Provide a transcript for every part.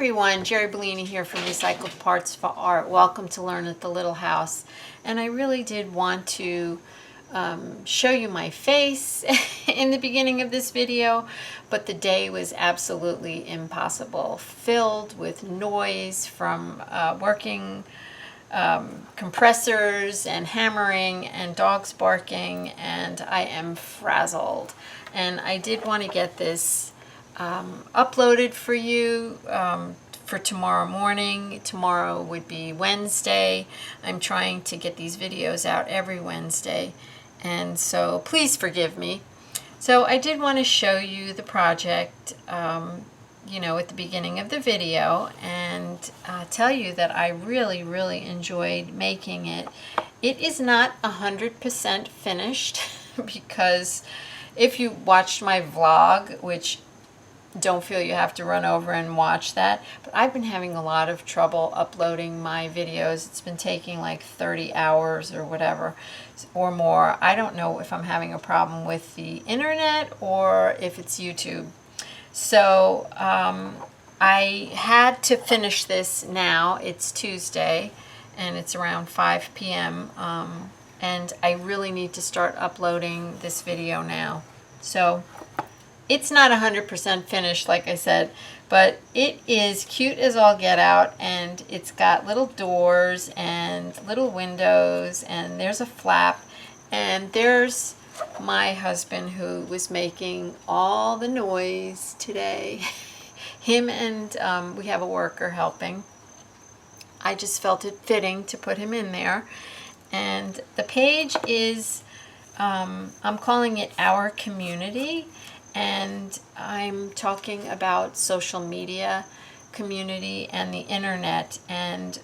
everyone, Jeri Bellini here from Recycled Parts for Art. Welcome to Learn at the Little House. And I really did want to show you my face in the beginning of this video, but the day was absolutely impossible, filled with noise from working compressors and hammering and dogs barking, and I am frazzled. And I did want to get this uploaded for you for tomorrow morning. Tomorrow would be Wednesday. I'm trying to get these videos out every Wednesday, and so please forgive me. So I did want to show you the project you know, at the beginning of the video, and tell you that I really enjoyed making it. It is not 100% finished because if you watched my vlog, which don't feel you have to run over and watch that, but I've been having a lot of trouble uploading my videos. It's been taking like 30 hours or whatever or more. I don't know if I'm having a problem with the internet or if it's YouTube. So I had to finish this now. It's Tuesday and it's around 5 p.m. And I really need to start uploading this video now. So it's not 100% finished, like I said, but it is cute as all get out, and it's got little doors and little windows, and there's a flap, and there's my husband who was making all the noise today. Him and we have a worker helping. I just felt it fitting to put him in there. And the page is, I'm calling it Our Community. And I'm talking about social media community and the internet. And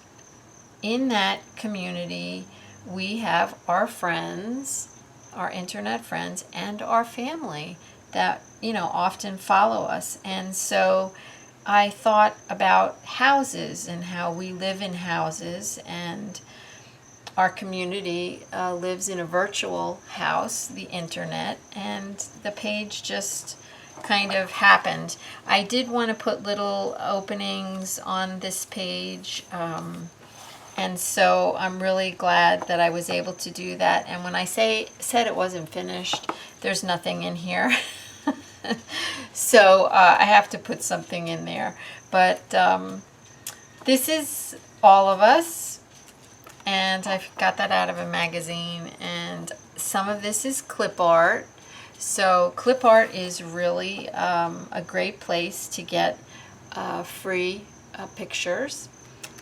in that community, we have our friends, our internet friends, and our family that, you know, often follow us. And so I thought about houses and how we live in houses, and our community lives in a virtual house, the internet, and the page just kind of happened. I did want to put little openings on this page, and so I'm really glad that I was able to do that. And when I said it wasn't finished, there's nothing in here. So I have to put something in there. But this is all of us. And I got that out of a magazine, and some of this is clip art. So clip art is really a great place to get free pictures,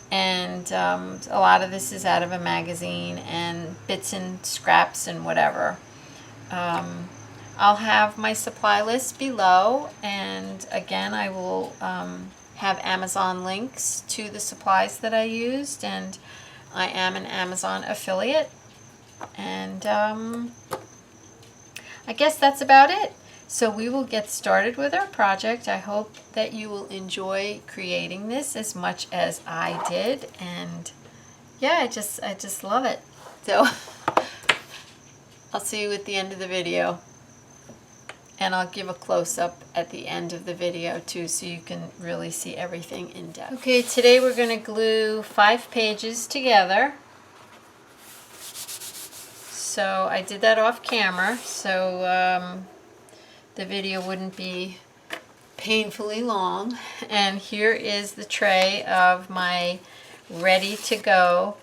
and a lot of this is out of a magazine and bits and scraps and whatever. I'll have my supply list below, and again I will have Amazon links to the supplies that I used, and I am an Amazon affiliate, and I guess that's about it. So we will get started with our project. I hope that you will enjoy creating this as much as I did, and yeah, I just love it. So I'll see you at the end of the video, and I'll give a close-up at the end of the video too, so you can really see everything in depth. Okay, today we're going to glue 5 pages together. So I did that off camera, so the video wouldn't be painfully long. And here is the tray of my ready-to-go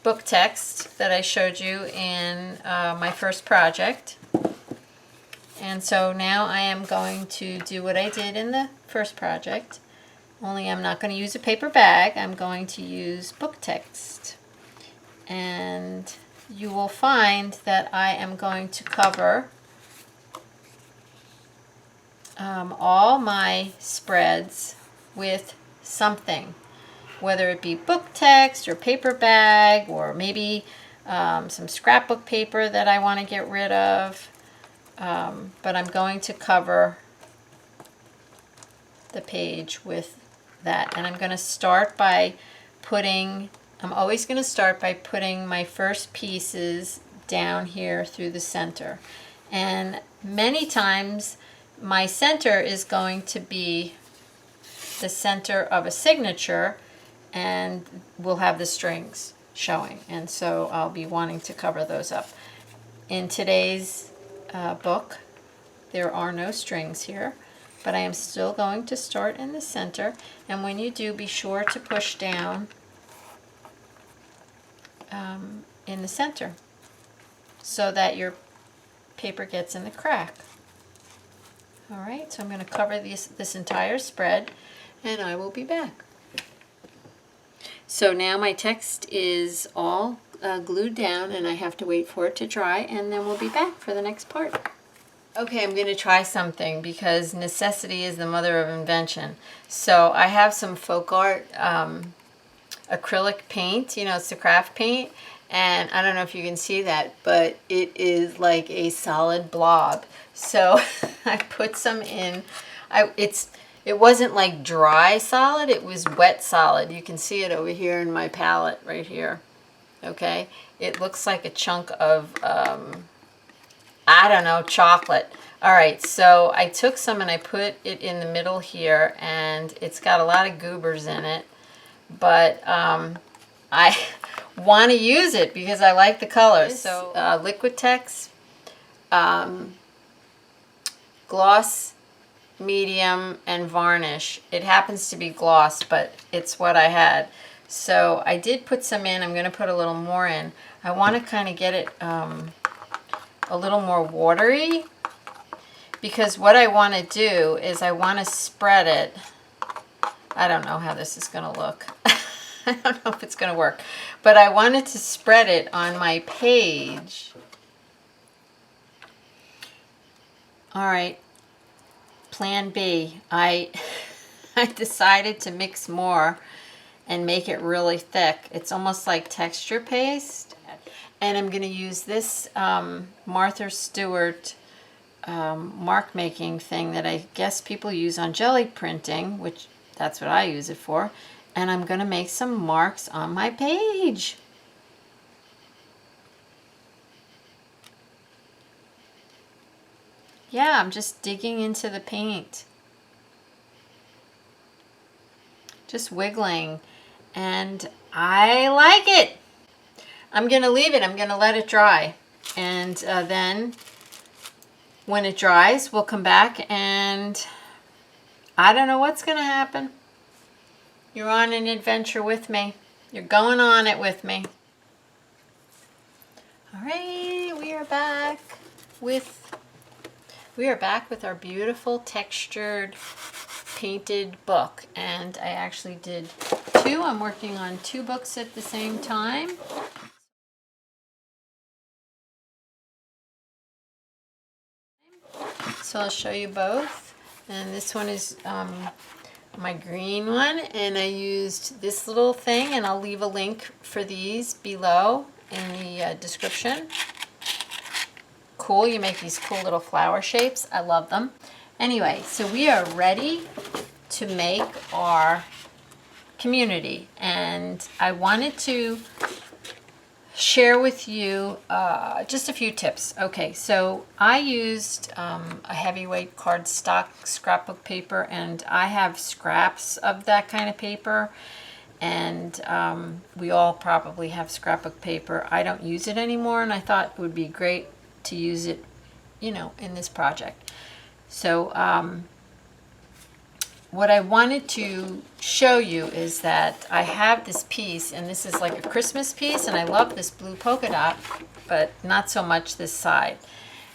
book text that I showed you in my first project. And so now I am going to do what I did in the first project, only I'm not going to use a paper bag. I'm going to use book text. And you will find that I am going to cover all my spreads with something, whether it be book text or paper bag, or maybe some scrapbook paper that I want to get rid of. But I'm going to cover the page with that. And I'm going to start by putting, I'm always going to start by putting my first pieces down here through the center. And many times my center is going to be the center of a signature, and we'll have the strings showing, and so I'll be wanting to cover those up. In today's book, there are no strings here, but I am still going to start in the center, and when you do, be sure to push down in the center so that your paper gets in the crack. All right, so I'm going to cover this entire spread, and I will be back. So now my text is all glued down, and I have to wait for it to dry, and then we'll be back for the next part. Okay, I'm going to try something because necessity is the mother of invention. So I have some folk art acrylic paint, you know, it's the craft paint, and I don't know if you can see that, but it is like a solid blob. So I put some in. It wasn't like dry solid, it was wet solid. You can see it over here in my palette right here. Okay, it looks like a chunk of I don't know, chocolate. All right, so I took some and I put it in the middle here, and it's got a lot of goobers in it, but I want to use it because I like the color. So Liquitex gloss, medium, and varnish. It happens to be gloss, but it's what I had. So I did put some in. I'm going to put a little more in. I want to kind of get it a little more watery, because what I want to do is I want to spread it. I don't know how this is going to look. I don't know if it's going to work, but I wanted to spread it on my page. All right, plan B. I decided to mix more and make it really thick. It's almost like texture paste. And I'm going to use this Martha Stewart mark making thing that I guess people use on jelly printing, which that's what I use it for. And I'm going to make some marks on my page. Yeah, I'm just digging into the paint. Just wiggling. And I like it. I'm going to leave it. I'm going to let it dry. And then when it dries, we'll come back and I don't know what's going to happen. You're on an adventure with me. You're going on it with me. All right, we are back with our beautiful textured painted book, and I actually did two. I'm working on two books at the same time. So I'll show you both, and this one is my green one, and I used this little thing, and I'll leave a link for these below in the description. Cool, you make these cool little flower shapes. I love them. Anyway, so we are ready to make our community, and I wanted to share with you just a few tips. Okay, so I used a heavyweight cardstock scrapbook paper, and I have scraps of that kind of paper, and we all probably have scrapbook paper. I don't use it anymore, and I thought it would be great to use it, you know, in this project. So what I wanted to show you is that I have this piece, and this is like a Christmas piece, and I love this blue polka dot, but not so much this side.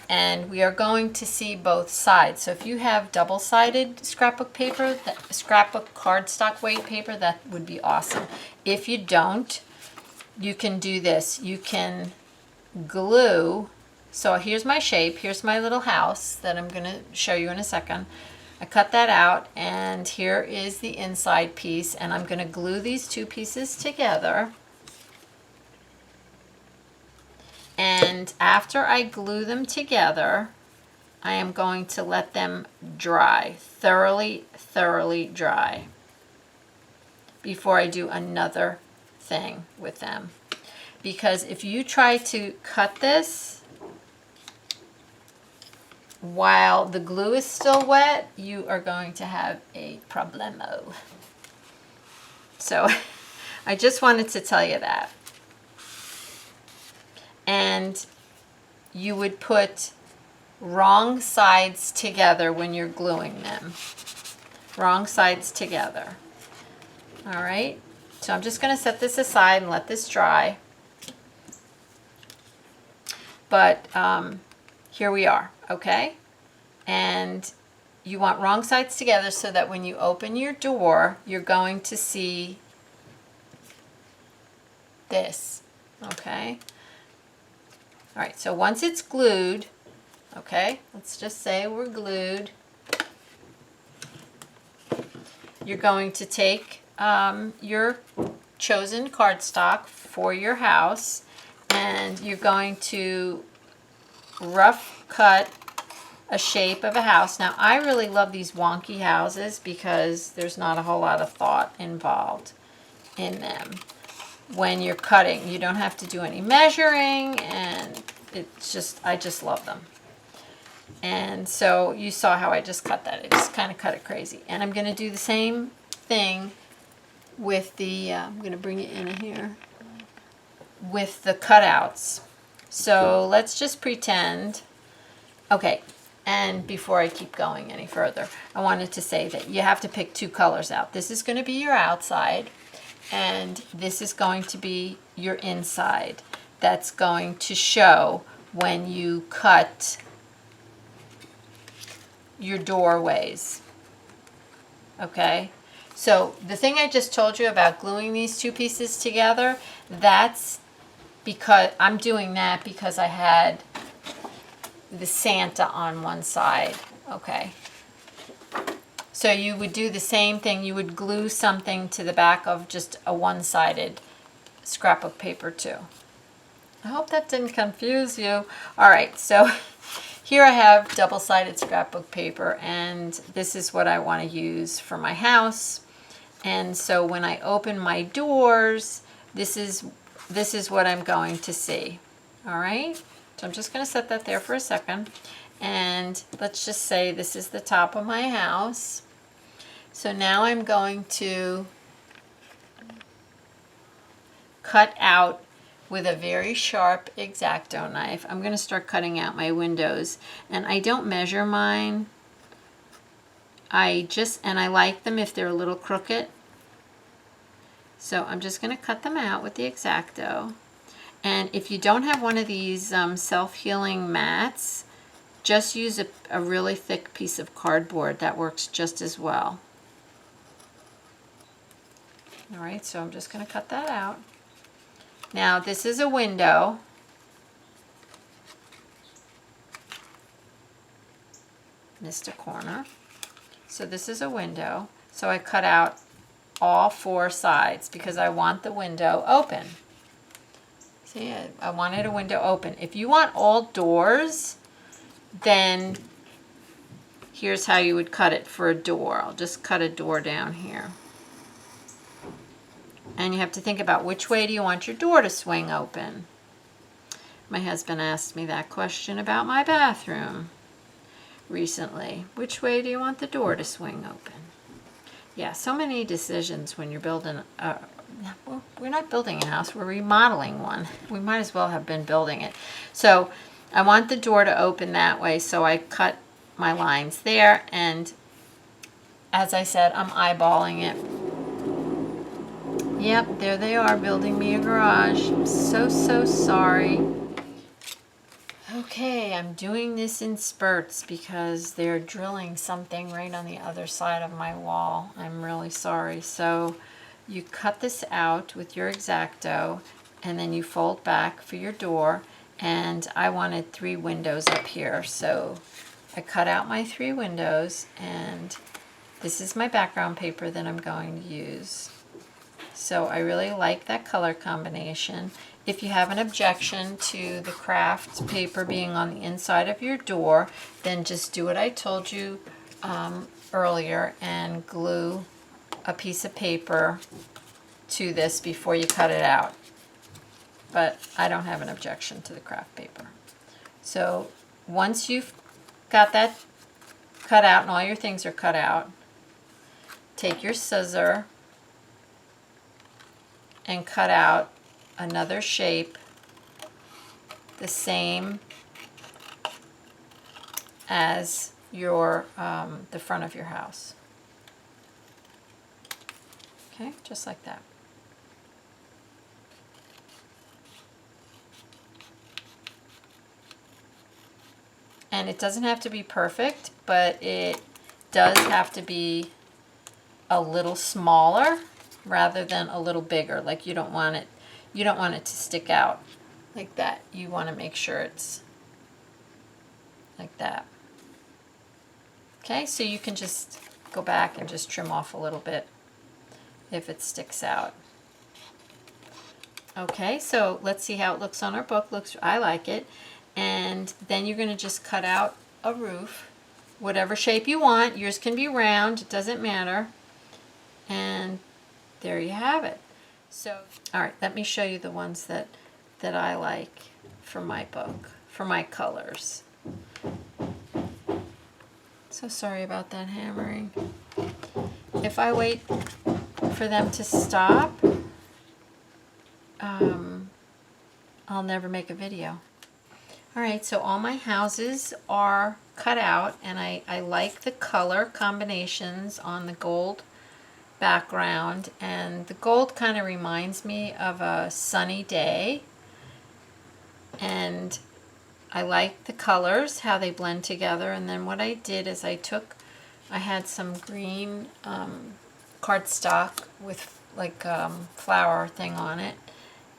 And we are going to see both sides. So if you have double-sided scrapbook paper, scrapbook cardstock weight paper, that would be awesome. If you don't, you can do this. You can glue. So here's my shape. Here's my little house that I'm going to show you in a second. I cut that out, and here is the inside piece, and I'm going to glue these two pieces together. And after I glue them together, I am going to let them dry, thoroughly dry, before I do another thing with them. Because if you try to cut this, while the glue is still wet, you are going to have a problemo. So I just wanted to tell you that. And you would put wrong sides together when you're gluing them. Wrong sides together. All right, so I'm just going to set this aside and let this dry. But here we are, okay? And you want wrong sides together so that when you open your door, you're going to see this, okay? All right, so once it's glued, okay, let's just say we're glued, you're going to take your chosen cardstock for your house, and you're going to rough cut a shape of a house. Now, I really love these wonky houses because there's not a whole lot of thought involved in them. When you're cutting, you don't have to do any measuring, and it's just, I just love them. And so you saw how I just cut that. I just kind of cut it crazy. And I'm going to do the same thing with the, I'm going to bring it in here, with the cutouts. So let's just pretend, okay, and before I keep going any further, I wanted to say that you have to pick two colors out. This is going to be your outside, and this is going to be your inside. That's going to show when you cut your doorways, okay? So the thing I just told you about gluing these two pieces together, that's because I'm doing that because I had the Santa on one side, okay? So you would do the same thing. You would glue something to the back of just a one-sided scrapbook paper too. I hope that didn't confuse you. All right, so here I have double-sided scrapbook paper, and this is what I want to use for my house. And so when I open my doors, this is what I'm going to see. All right, so I'm just going to set that there for a second. And let's just say this is the top of my house. So now I'm going to cut out with a very sharp X-Acto knife. I'm going to start cutting out my windows, and I don't measure mine. I like them if they're a little crooked. So I'm just going to cut them out with the X-Acto. And if you don't have one of these self-healing mats, just use a really thick piece of cardboard. That works just as well. All right, so I'm just going to cut that out. Now this is a window. Missed a corner. So this is a window. So I cut out all four sides because I want the window open. See, I wanted a window open. If you want all doors, then here's how you would cut it for a door. I'll just cut a door down here. And you have to think about which way do you want your door to swing open. My husband asked me that question about my bathroom recently. Which way do you want the door to swing open? Yeah, so many decisions when you're building well, we're not building a house, we're remodeling one. We might as well have been building it. So I want the door to open that way, so I cut my lines there, and as I said, I'm eyeballing it. Yep, there they are, building me a garage. I'm so sorry. Okay, I'm doing this in spurts because they're drilling something right on the other side of my wall. I'm really sorry. So you cut this out with your X-Acto, and then you fold back for your door, and I wanted 3 windows up here. So I cut out my 3 windows, and this is my background paper that I'm going to use. So I really like that color combination. If you have an objection to the craft paper being on the inside of your door, then just do what I told you earlier and glue a piece of paper to this before you cut it out. But I don't have an objection to the craft paper. So once you've got that cut out and all your things are cut out, take your scissor and cut out another shape the same as your the front of your house. Okay, just like that. And it doesn't have to be perfect, but it does have to be a little smaller rather than a little bigger. Like you don't want it to stick out like that. You want to make sure it's like that. Okay, so you can just go back and just trim off a little bit if it sticks out. Okay, so let's see how it looks on our book. I like it. And then you're going to just cut out a roof, whatever shape you want. Yours can be round, it doesn't matter. And there you have it. So, all right, let me show you the ones that I like for my book, for my colors. So sorry about that hammering. If I wait for them to stop, I'll never make a video. All right, so all my houses are cut out, and I like the color combinations on the gold background, and the gold kind of reminds me of a sunny day, and I like the colors, how they blend together. And then what I did is I had some green cardstock with like flower thing on it,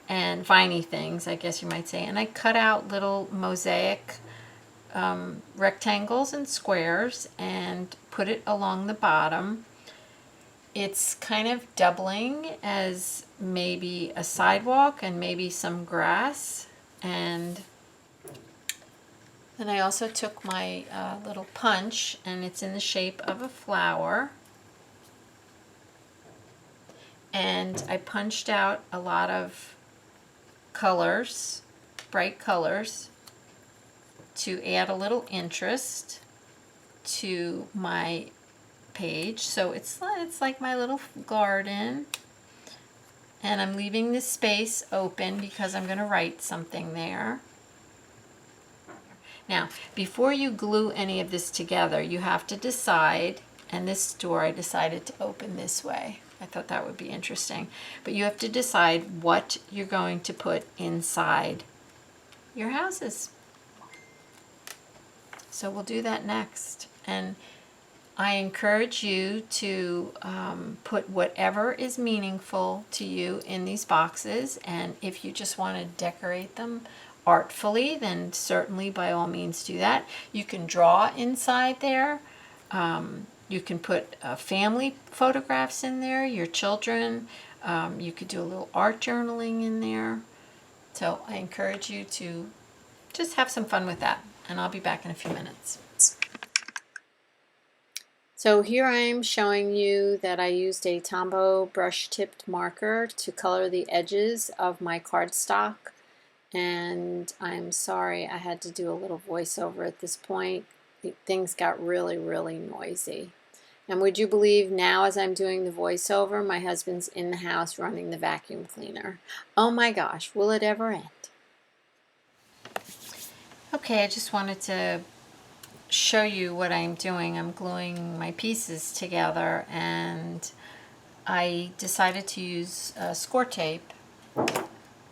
and viney things, I guess you might say, and I cut out little mosaic rectangles and squares and put it along the bottom. It's kind of doubling as maybe a sidewalk and maybe some grass. And then I also took my little punch, and it's in the shape of a flower, and I punched out a lot of colors, bright colors, to add a little interest to my page. So it's like my little garden, and I'm leaving this space open because I'm going to write something there. Now, before you glue any of this together, you have to decide, and this door I decided to open this way. I thought that would be interesting. But you have to decide what you're going to put inside your houses. So we'll do that next. And I encourage you to put whatever is meaningful to you in these boxes. And if you just want to decorate them artfully, then certainly by all means do that. You can draw inside there. You can put family photographs in there, your children. You could do a little art journaling in there. So I encourage you to just have some fun with that. And I'll be back in a few minutes. So here I am showing you that I used a Tombow brush tipped marker to color the edges of my cardstock. And I'm sorry I had to do a little voiceover at this point. Things got really, really noisy. And would you believe now, as I'm doing the voiceover, my husband's in the house running the vacuum cleaner. Oh my gosh, will it ever end? Okay, I just wanted to show you what I'm doing. I'm gluing my pieces together, and I decided to use score tape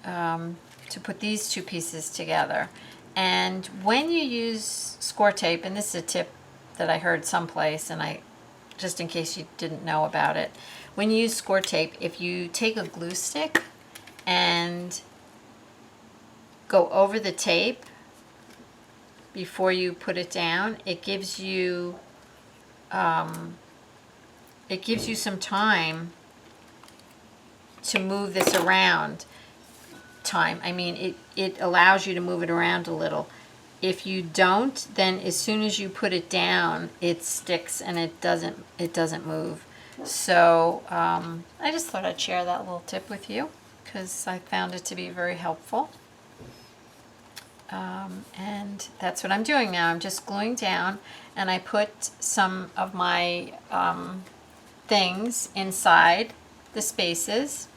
to put these two pieces together. And when you use score tape, and this is a tip that I heard someplace, and I just in case you didn't know about it, when you use score tape, if you take a glue stick and go over the tape before you put it down, it gives you some time to move this around. I mean, it allows you to move it around a little. If you don't, then as soon as you put it down, it sticks and it doesn't move. So I just thought I'd share that little tip with you because I found it to be very helpful. And that's what I'm doing now. I'm just gluing down, and I put some of my things inside the spaces.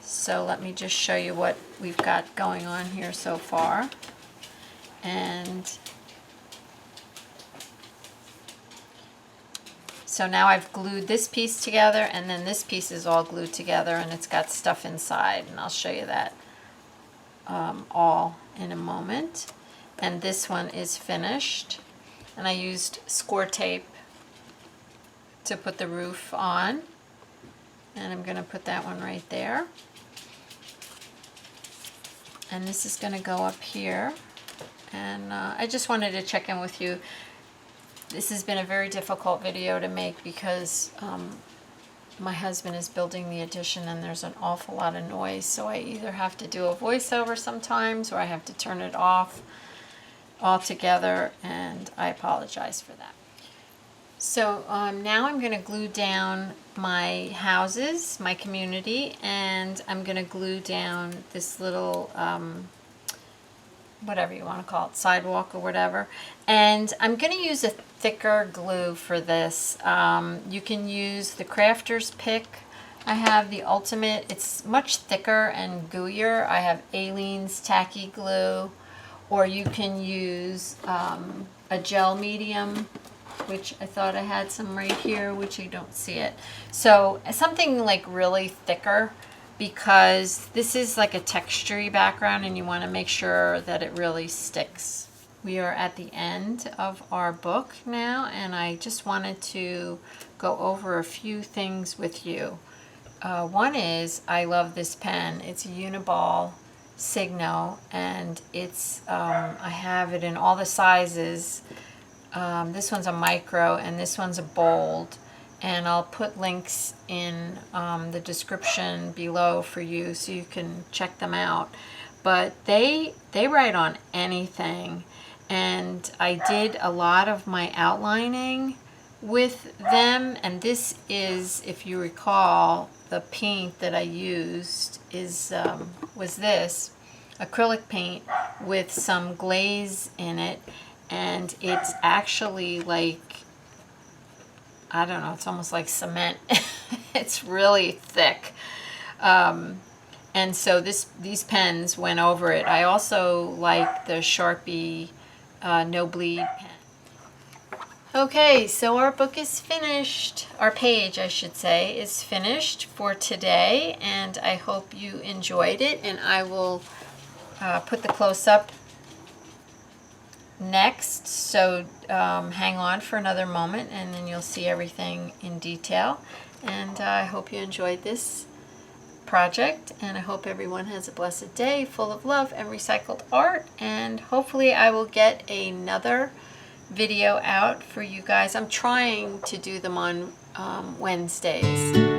So let me just show you what we've got going on here so far. And so now I've glued this piece together, and then this piece is all glued together, and it's got stuff inside, and I'll show you that all in a moment. And this one is finished, and I used score tape to put the roof on, and I'm going to put that one right there. And this is going to go up here, and I just wanted to check in with you. This has been a very difficult video to make because my husband is building the addition and there's an awful lot of noise, so I either have to do a voiceover sometimes or I have to turn it off altogether, and I apologize for that. So now I'm going to glue down my houses, my community, and I'm going to glue down this little whatever you want to call it, sidewalk or whatever. And I'm going to use a thicker glue for this. You can use the Crafter's Pick. I have the Ultimate. It's much thicker and gooier. I have Aleene's Tacky Glue. Or you can use a gel medium, which I thought I had some right here, which I don't see it. So something like really thicker, because this is like a textury background and you want to make sure that it really sticks. We are at the end of our book now, and I just wanted to go over a few things with you. One is, I love this pen. It's a Uniball Signo, and it's I have it in all the sizes. This one's a micro and this one's a bold, and I'll put links in the description below for you so you can check them out. But they write on anything, and I did a lot of my outlining with them, and this is, if you recall, the paint that I used was this acrylic paint with some glaze in it, and it's actually like, I don't know, it's almost like cement. It's really thick. And so these pens went over it. I also like the Sharpie No Bleed pen. Okay, so our book is finished. Our page, I should say, is finished for today, and I hope you enjoyed it. And I will put the close-up next, so hang on for another moment and then you'll see everything in detail. And I hope you enjoyed this project, and I hope everyone has a blessed day full of love and recycled art, and hopefully I will get another video out for you guys. I'm trying to do them on Wednesdays.